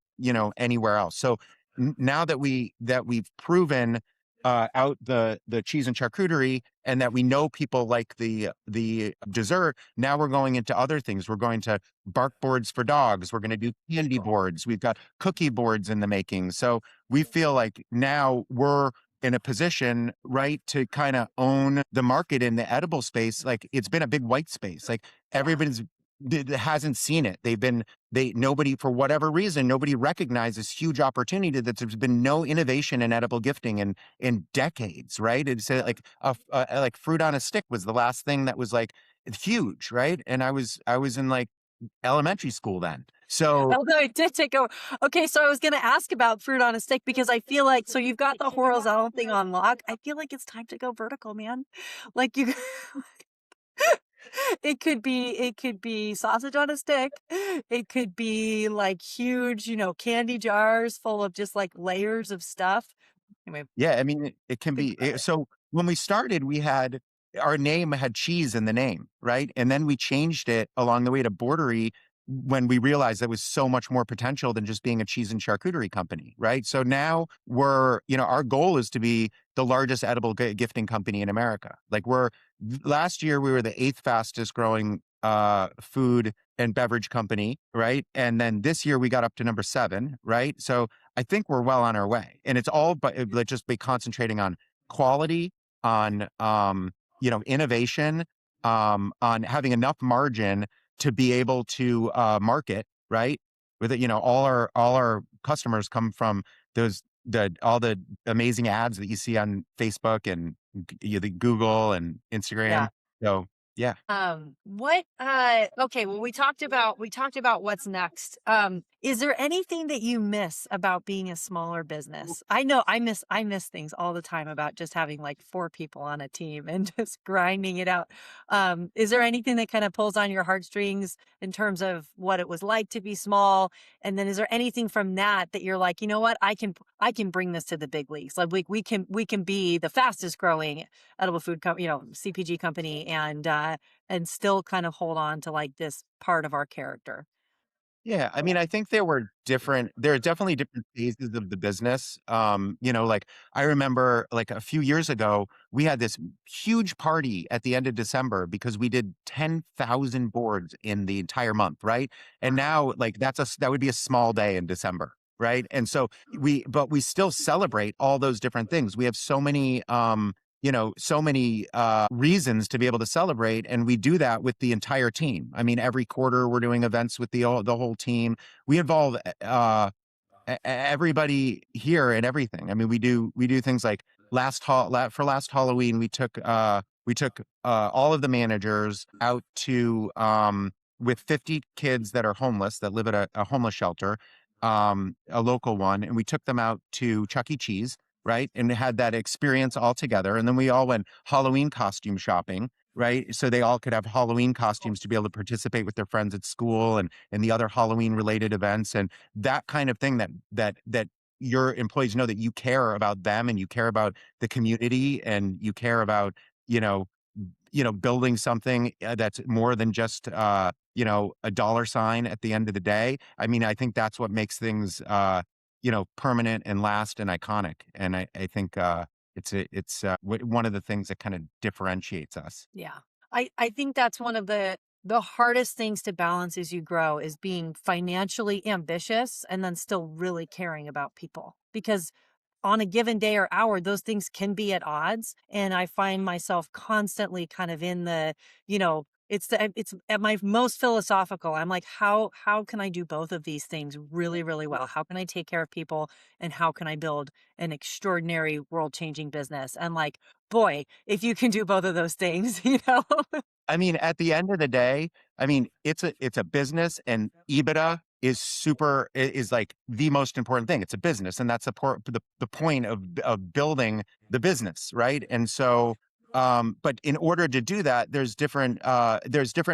anywhere else. So now that we've proven out the cheese and charcuterie, and that we know people like the dessert. Now we're going into other things. We're going to bark boards for dogs. We're going to do candy boards. We've got cookie boards in the making. So we feel like now we're in a position, right, to kind of own the market in the edible space. Like it's been a big white space. Like Yeah. everybody's hasn't seen it. Nobody, for whatever reason, nobody recognized this huge opportunity that there's been no innovation in edible gifting in decades, right? It's like like fruit on a stick was the last thing that was like huge, right? And I was in like elementary school then. So Although it did take over. Okay, so I was going to ask about fruit on a stick because I feel like so you've got the horizontal thing on lock. I feel like it's time to go vertical, man. Like you it could be sausage on a stick. It could be like huge, candy jars full of just like layers of stuff. Anyway, yeah, I mean, it can think be. about it. So when we started, our name had cheese in the name, right? And then we changed it along the way to Boarderie when we realized there was so much more potential than just being a cheese and charcuterie company, right? So now our goal is to be the largest edible gifting company in America. Last year we were the eighth fastest growing food and beverage company, right? And then this year we got up to number 7, right? So I think we're well on our way, and it's all but like just be concentrating on quality, on innovation, on having enough margin to be able to market, right? With it, all our customers come from all the amazing ads that you see on Facebook and the Google and Instagram. Yeah. So yeah. What okay, well we talked about what's next. Is there anything that you miss about being a smaller business? I know I miss things all the time about just having like 4 people on a team and just grinding it out. Is there anything that kind of pulls on your heartstrings in terms of what it was like to be small? And then is there anything from that that you're like, you know what, I can bring this to the big leagues. Like we can be the fastest growing edible food CPG company and still kind of hold on to like this part of our character. Yeah, I mean, I think there are definitely different phases of the business. Like I remember like a few years ago, we had this huge party at the end of December because we did 10,000 boards in the entire month, right? And now like that would be a small day in December, right? And so but we still celebrate all those different things. We have so many reasons to be able to celebrate, and we do that with the entire team. I mean, every quarter we're doing events with the whole team. We involve everybody here and everything. I mean, we do things like for last Halloween we took all of the managers out to with 50 kids that are homeless that live at a homeless shelter, a local one, and we took them out to Chuck E. Cheese, right, and had that experience all together. And then we all went Halloween costume shopping, right, so they all could have Halloween costumes to be able to participate with their friends at school and the other Halloween related events, and that kind of thing that your employees know that you care about them and you care about the community and you care about, you know, building something that's more than just, a dollar sign at the end of the day. I mean, I think that's what makes things, permanent and last and iconic. And I think one of the things that kind of differentiates us. Yeah. I think that's one of the hardest things to balance as you grow is being financially ambitious and then still really caring about people. Because on a given day or hour, those things can be at odds. And I find myself constantly kind of in it's at my most philosophical. I'm like, how can I do both of these things really, really well? How can I take care of people and how can I build an extraordinary world changing business? And like, boy, if you can do both of those things, I mean, at the end of the day, I mean, it's a business, and EBITDA is like the most important thing. It's a business, and that's the point of building the business, right? And so, but in order to do that, there's different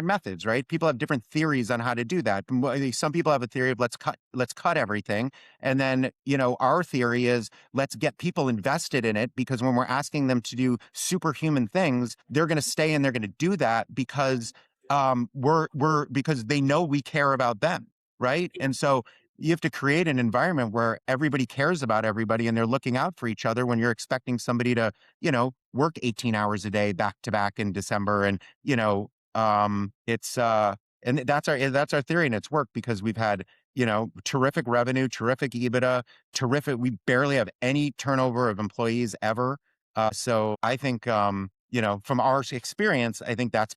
methods, right? People have different theories on how to do that. Some people have a theory of let's cut everything, and then our theory is let's get people invested in it, because when we're asking them to do superhuman things, they're going to stay and they're going to do that because because they know we care about them, right? And so you have to create an environment where everybody cares about everybody and they're looking out for each other when you're expecting somebody to, work 18 hours a day back to back in December. And, it's and that's our theory, and it's worked because we've had, terrific revenue, terrific EBITDA, terrific. We barely have any turnover of employees ever. So I think, from our experience, I think that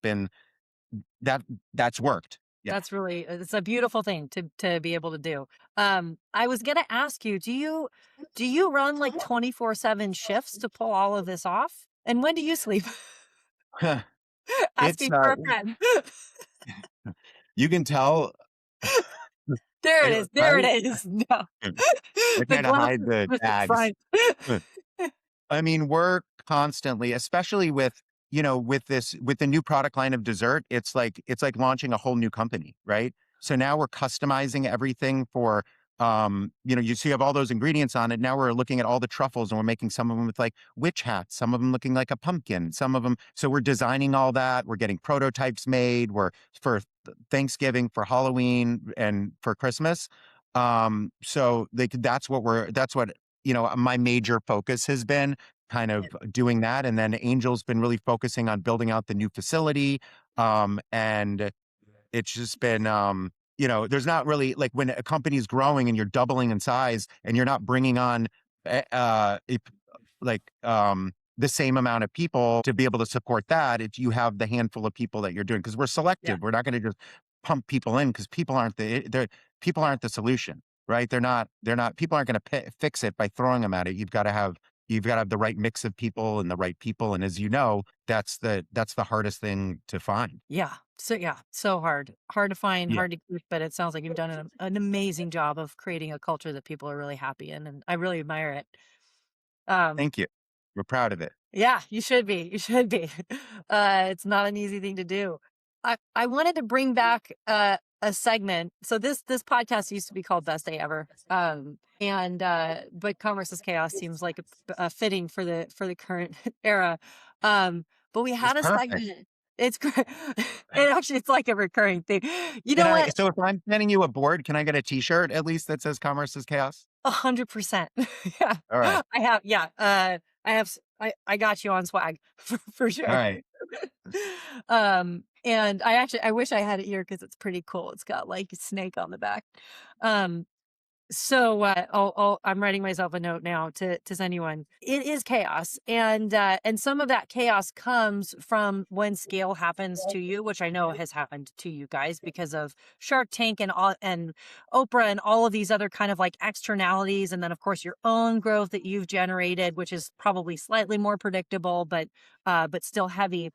that's worked. Yeah. it's a beautiful thing to be able to do. I was gonna ask you, do you run like 24/7 shifts to pull all of this off? And when do you sleep? It's Asking for a friend. you can tell. There it I, is. I, There it is. No. I The try to glass hide the with the bags. front. I mean, we're constantly, especially with the new product line of dessert, it's like launching a whole new company, right? So now we're customizing everything for, you see, you have all those ingredients on it. Now we're looking at all the truffles and we're making some of them with like witch hats, some of them looking like a pumpkin, some of them. So we're designing all that. We're getting prototypes made. We're for Thanksgiving, for Halloween, and for Christmas. So that's what, my major focus has been, kind of doing that. And then Angel's been really focusing on building out the new facility. And it's just been, there's not really, like, when a company's growing and you're doubling in size and you're not bringing on, eh, uh, if, like, the same amount of people to be able to support that. You have the handful of people that you're doing, because we're Yeah. selective. We're not going to just pump people in, because people aren't the solution, right? People aren't going to fix it by throwing them at it. You've got to have you've got to have the right mix of people and the right people. And as you know, that's the hardest thing to find. Yeah, so hard to find, Yeah. hard to keep, but it sounds like you've done an amazing job of creating a culture that people are really happy in, and I really admire it. Um, Thank you. We're proud of it. yeah, you should be. You should be. It's not an easy thing to do. I wanted to bring back a segment. So this podcast used to be called Best Day Ever. And but Commerce is Chaos seems like a fitting for the current era. But we It's had a perfect. segment. It's great. It actually it's like a recurring thing. You Can know I, what? so if I'm sending you a board, can I get a t-shirt at least that says Commerce is Chaos? 100%. Yeah. All right. I have yeah, I have I got you on swag for All sure. right. And I wish I had it here because it's pretty cool. It's got like a snake on the back. Um, so I'm writing myself a note now to send anyone. It is chaos, and some of that chaos comes from when scale happens to you, which I know has happened to you guys because of Shark Tank and Oprah and all of these other kind of like externalities, and then of course your own growth that you've generated, which is probably slightly more predictable, but still heavy.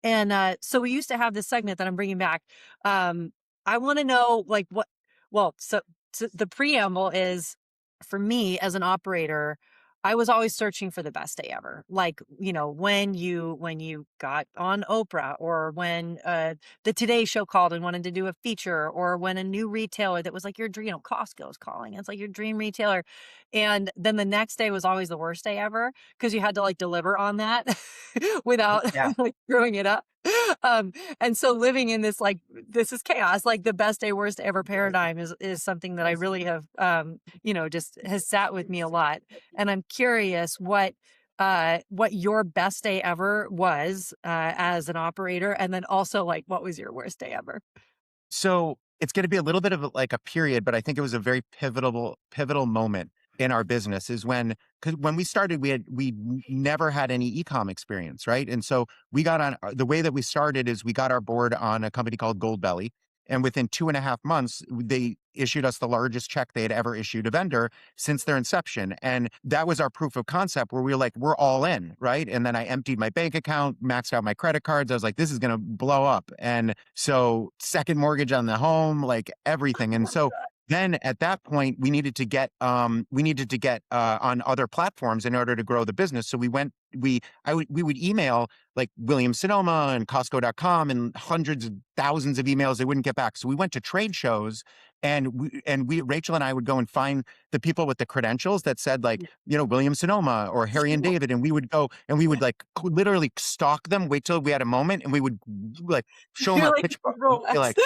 And so we used to have this segment that I'm bringing back. I want to know like what. Well, so the preamble is for me as an operator. I was always searching for the best day ever. Like, when you got on Oprah, or when the Today Show called and wanted to do a feature, or when a new retailer that was like your dream, Costco's calling. It's like your dream retailer. And then the next day was always the worst day ever because you had to like deliver on that without Yeah. like screwing it up. And so living in this like this is chaos, like the best day, worst day ever paradigm is something that I really have just has sat with me a lot. And I'm curious what your best day ever was as an operator, and then also like what was your worst day ever? So it's going to be a little bit of like a period, but I think it was a very pivotal moment in our business is when, because when we started, we never had any e-com experience, right? And so we got on the way that we started is we got our board on a company called Goldbelly. And within 2.5 months, they issued us the largest check they had ever issued a vendor since their inception. And that was our proof of concept where we were like, we're all in, right? And then I emptied my bank account, maxed out my credit cards. I was like, this is going to blow up. And so second mortgage on the home, like everything. And so then at that point, we needed to get on other platforms in order to grow the business. So we would email like Williams Sonoma and Costco.com and hundreds of thousands of emails they wouldn't get back. So we went to trade shows, and we Rachel and I would go and find the people with the credentials that said like, Williams Sonoma or Harry and David. And we would go and we would like literally stalk them, wait till we had a moment, and we would like show them You're our like pitch book. Be Rolex. like,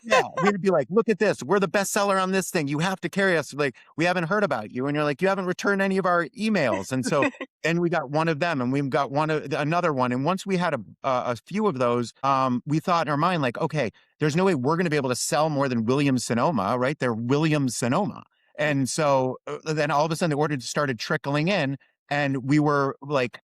yeah, we'd be like, look at this. We're the bestseller on this thing. You have to carry us. Like, we haven't heard about you. And you're like, you haven't returned any of our emails. And so, and we got one of them, and we've got another one. And once we had a few of those, we thought in our mind, like, okay, there's no way we're going to be able to sell more than Williams Sonoma, right? They're Williams Sonoma. And so then all of a sudden the orders started trickling in, and we were like,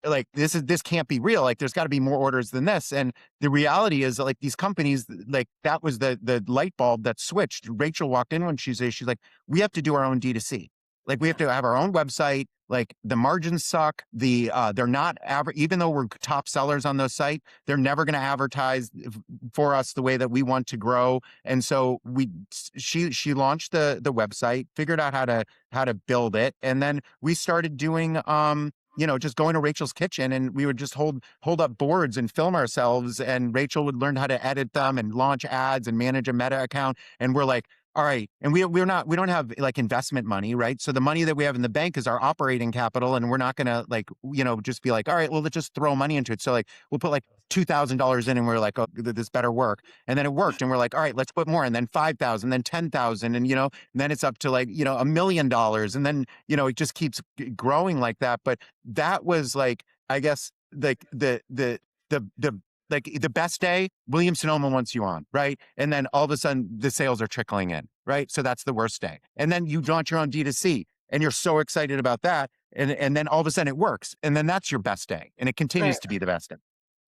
like this can't be real. Like there's got to be more orders than this. And the reality is like these companies, like that was the light bulb that switched. Rachel walked in one Tuesday. She's like, we have to do our own D2C. Like we have to have our own website. Like the margins suck. They're not even though we're top sellers on those sites, they're never going to advertise for us the way that we want to grow. And so she launched the website, figured out how to build it, and then we started doing just going to Rachel's kitchen, and we would just hold up boards and film ourselves, and Rachel would learn how to edit them and launch ads and manage a Meta account. And we're like, all right. And we don't have like investment money, right? So the money that we have in the bank is our operating capital, and we're not going to like, just be like, all right, well, let's just throw money into it. So like, we'll put like $2,000 in, and we're like, oh, this better work. And then it worked. And we're like, all right, let's put more. And then 5,000, then 10,000. And, then it's up to like, $1 million. And then, it just keeps growing like that. But that was like, I guess, like the like the best day, Williams Sonoma wants you on, right? And then all of a sudden the sales are trickling in, right? So that's the worst day. And then you launch your own D2C, and you're so excited about that. And then all of a sudden it works. And then that's your best day. And it continues Right. to be the best day.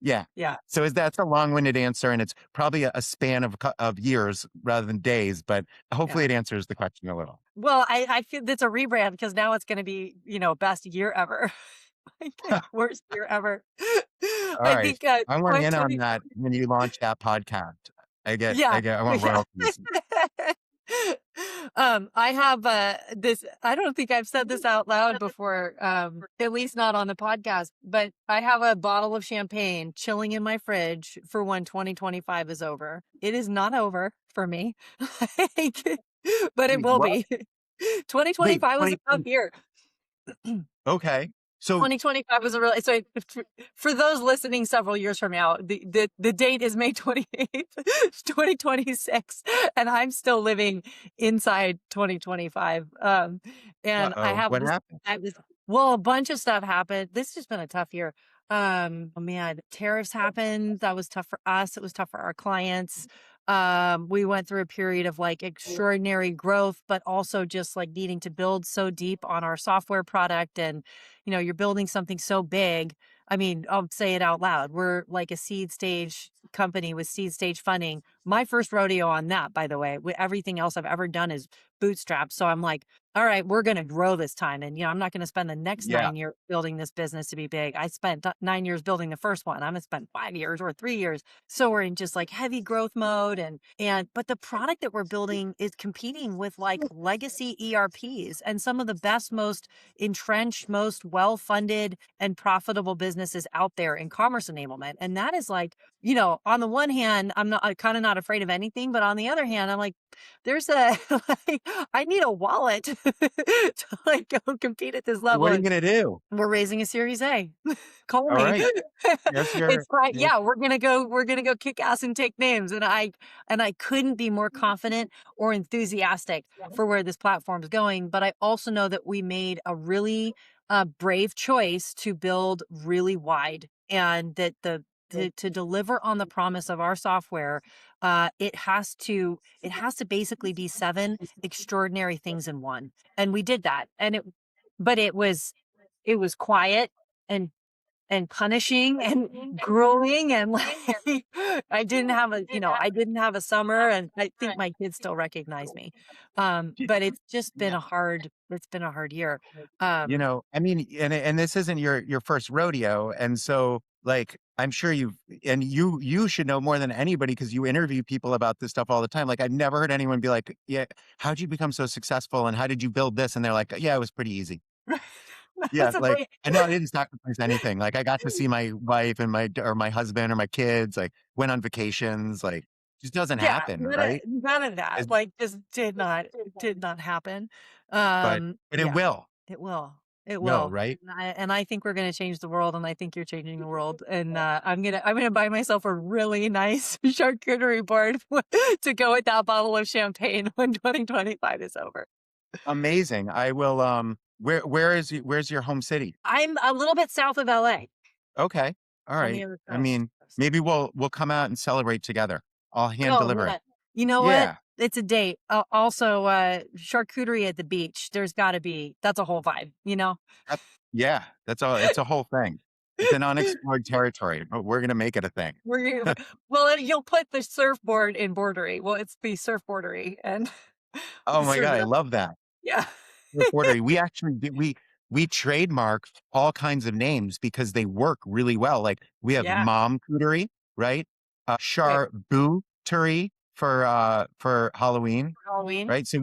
Yeah. Yeah. So that's a long-winded answer, and it's probably a span of years rather than days, but Yeah. hopefully it answers the question a little. Well, I feel that's a rebrand because now it's going to be, best year ever. Like, worst year ever. All I right. think I want in on 2020. that when you launch that podcast. Yeah. I want Yeah. royalties. I have this, I don't think I've said this out loud before, at least not on the podcast, but I have a bottle of champagne chilling in my fridge for when 2025 is over. It is not over for me, but it Wait, will what? be. Wait, 2025 was a 20, tough year. okay. So 2025 was a really, so for those listening several years from now, the date is May 28th, 2026, and I'm still living inside 2025. And I uh-oh, have what this, happened? I have this, well, a bunch of stuff happened. This has been a tough year. Oh man, tariffs happened. That was tough for us. It was tough for our clients. We went through a period of like extraordinary growth, but also just like needing to build so deep on our software product. And you're building something so big. I mean, I'll say it out loud. We're like a seed stage company with seed stage funding. My first rodeo on that, by the way. Everything else I've ever done is bootstrapped. So I'm like, all right, we're going to grow this time. And, I'm not going to spend the next Yeah. 9 years building this business to be big. I spent 9 years building the first one. I'm going to spend 5 years or 3 years. So we're in just like heavy growth mode. But the product that we're building is competing with like legacy ERPs and some of the best, most entrenched, most well-funded and profitable businesses out there in commerce enablement. And that is like, on the one hand, I'm kind of not afraid of anything, but on the other hand, I'm like, there's a, like, I need a wallet to like go compete at this level. What are you And going to do? we're raising a Series A. Call All me. right. Yes, It's like, yes. yeah, we're gonna go kick ass and take names. And I couldn't be more confident or enthusiastic for where this platform is going. But I also know that we made a really brave choice to build really wide, and that to deliver on the promise of our software, it has to basically be 7 extraordinary things in one. And we did that. But it was quiet and punishing and grueling, and like I didn't have a summer, and I think my kids still recognize me. But it's been a hard year. Um I mean, and this isn't your first rodeo, and so like I'm sure you should know more than anybody because you interview people about this stuff all the time. Like I've never heard anyone be like, "Yeah, how'd you become so successful, and how did you build this?" And they're like, "Yeah, it was pretty easy." Yeah, that's a like great- I know I didn't sacrifice anything. Like I got to see my wife and my husband or my kids. Like went on vacations. Like just doesn't yeah, happen, right? none of that It's- like just did not happen. but it Yeah, will. it will. It Will, will. right? And I think we're gonna change the world, and I think you're changing the world. And I'm gonna buy myself a really nice charcuterie board to go with that bottle of champagne when 2025 is over. Amazing. I will. Where's your home city? I'm a little bit south of LA Okay. All on the right. other I coast. mean, maybe we'll come out and celebrate together. I'll hand Oh deliver it. man, you know what? Yeah. It's a date. Also, charcuterie at the beach. There's got to be. That's a whole vibe. That- yeah. That's all. It's a whole thing. It's an unexplored territory, but we're gonna make it a thing. Well, you'll put the surfboard in Boarderie. Well, it's be surfboarderie and Oh my serve God, it I up. love that. Yeah. Reporter. We actually did, we trademarked all kinds of names because they work really well. Like we have Yeah. mom cootery, right? Right. Charcuterie for Halloween, Halloween. right? So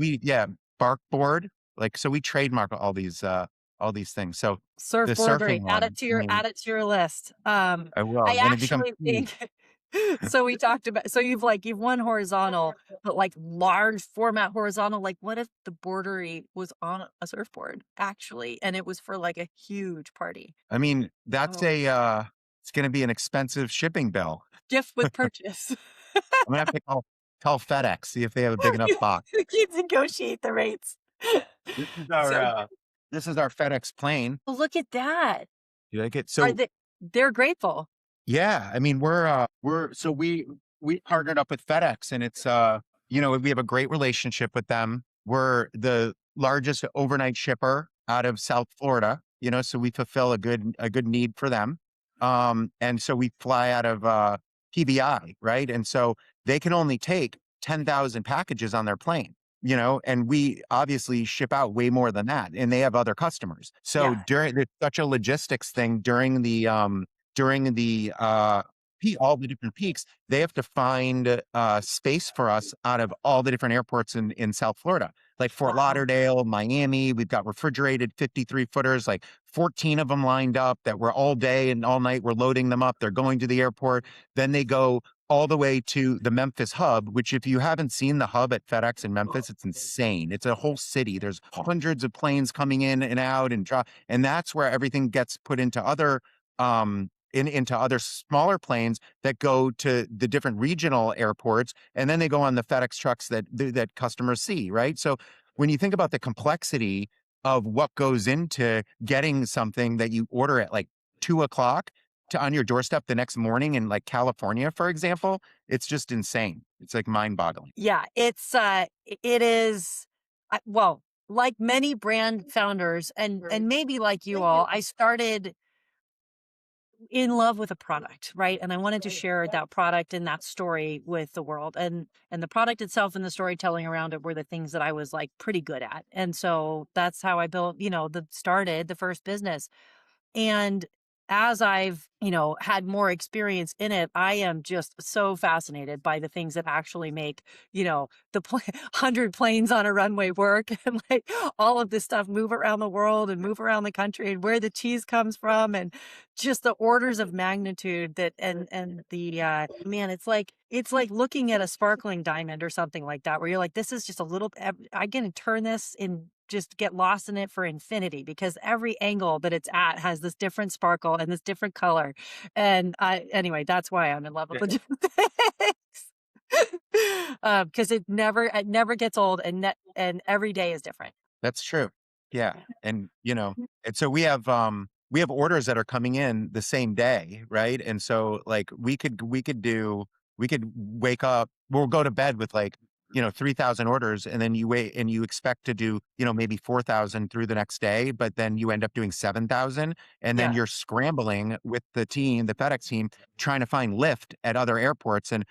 bark board. Like so we trademark all these things. So the Surfboarderie. surfing Add one, it to your I mean, add it to your list. I will I when it becomes actually huge. think so. We talked about, so you've won horizontal, but like large format horizontal. Like, what if the Boarderie was on a surfboard actually, and it was for like a huge party? I mean, that's Oh, it's gonna be an expensive shipping bill. gift with purchase. I'm gonna have to call FedEx, see if they have a big enough box. You negotiate the rates. This is our So this is our FedEx plane. look at that. You like it? Are So they're grateful. yeah, I mean we partnered up with FedEx, and it's we have a great relationship with them. We're the largest overnight shipper out of South Florida, so we fulfill a good need for them. And so we fly out of PBI, right? And so they can only take 10,000 packages on their plane, and we obviously ship out way more than that, and they have other customers. So Yeah. there's such a logistics thing during the all the different peaks. They have to find space for us out of all the different airports in South Florida, like Fort Wow. Lauderdale, Miami. We've got refrigerated 53 footers, like 14 of them lined up that we're all day and all night. We're loading them up. They're going to the airport. Then they go all the way to the Memphis hub, which if you haven't seen the hub at FedEx in Memphis, it's insane. It's a whole city. There's hundreds of planes coming in and out and drop, and that's where everything gets put into other into other smaller planes that go to the different regional airports, and then they go on the FedEx trucks that customers see, right? So when you think about the complexity of what goes into getting something that you order at like 2 o'clock to on your doorstep the next morning in like California, for example, it's just insane. It's like mind-boggling. Yeah, it is well, like many brand founders and maybe like you all, I started in love with a product, right? And I wanted to share that product and that story with the world. And the product itself and the storytelling around it were the things that I was like pretty good at. And so that's how I built, started the first business. And as I've, had more experience in it, I am just so fascinated by the things that actually make, the 100 planes on a runway work and like all of this stuff move around the world and move around the country and where the cheese comes from and just the orders of magnitude that and the man, it's like looking at a sparkling diamond or something like that where you're like, this is just a little I can turn this in just get lost in it for infinity because every angle that it's at has this different sparkle and this different color. And anyway, that's why I'm in love with logistics. Because it never gets old and every day is different. That's true. Yeah. And and so we have orders that are coming in the same day, right? And so like we could wake up, we'll go to bed with like 3,000 orders, and then you wait and you expect to do maybe 4,000 through the next day, but then you end up doing 7,000, and then Yeah. you're scrambling with the FedEx team, trying to find lift at other airports, and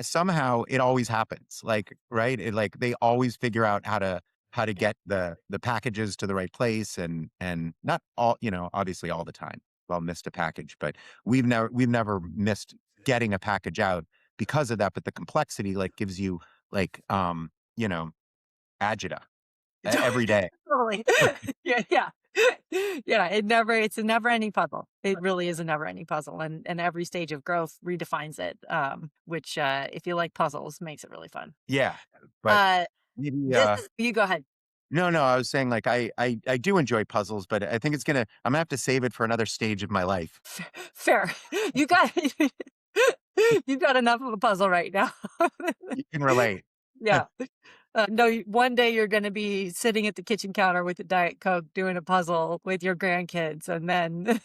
somehow it always happens, like, right? Like they always figure out how to get the packages to the right place, and not all, obviously all the time. Well, missed a package, but we've never missed getting a package out because of that. But the complexity like gives you like agita every day. Totally. Yeah, yeah. Yeah, it's a never ending puzzle. It really is a never ending puzzle. And every stage of growth redefines it. Which if you like puzzles, makes it really fun. Yeah, but Uh maybe you go ahead. no, I was saying like I do enjoy puzzles, but I think I'm gonna have to save it for another stage of my life. Fair. You got you got enough of a puzzle right now. You can relate. Yeah. No, one day you're going to be sitting at the kitchen counter with a Diet Coke doing a puzzle with your grandkids, and then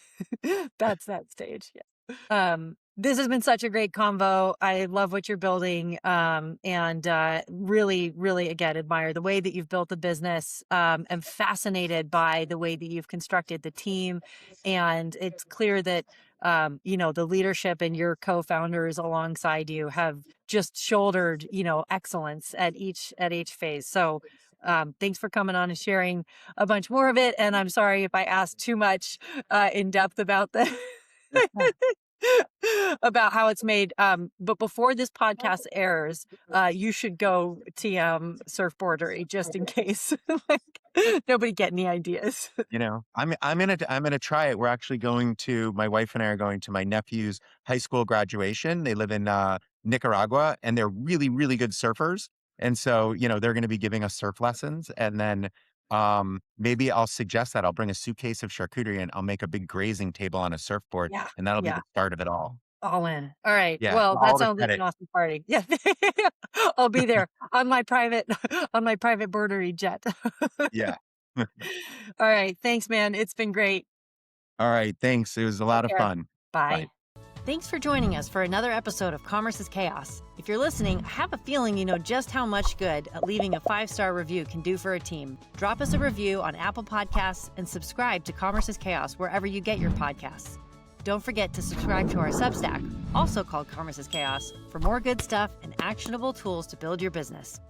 that's that stage. Yeah. This has been such a great convo. I love what you're building, and really, really, again, admire the way that you've built the business. I'm fascinated by the way that you've constructed the team, and it's clear that the leadership and your co-founders alongside you have just shouldered, excellence at each phase. So thanks for coming on and sharing a bunch more of it. And I'm sorry if I asked too much in depth about the about how it's made. But before this podcast airs, you should go TM Surf Boarderie just in case like nobody get any ideas. I'm gonna try it. We're actually my wife and I are going to my nephew's high school graduation. They live in Nicaragua, and they're really, really good surfers. And so, they're going to be giving us surf lessons. And then maybe I'll suggest that I'll bring a suitcase of charcuterie and I'll make a big grazing table on a surfboard, Yeah. and that'll be Yeah. the start of it all. All in. All right. Yeah. Well, that All the sounds like an credit. awesome party. Yeah. I'll be there on my private Boarderie jet. Yeah. All right. Thanks, man. It's been great. All right. Thanks. It was a lot of care. fun. Bye. Thanks for joining us for another episode of Commerce is Chaos. If you're listening, I have a feeling you know just how much good leaving a 5-star review can do for a team. Drop us a review on Apple Podcasts and subscribe to Commerce is Chaos wherever you get your podcasts. Don't forget to subscribe to our Substack, also called Commerce is Chaos, for more good stuff and actionable tools to build your business.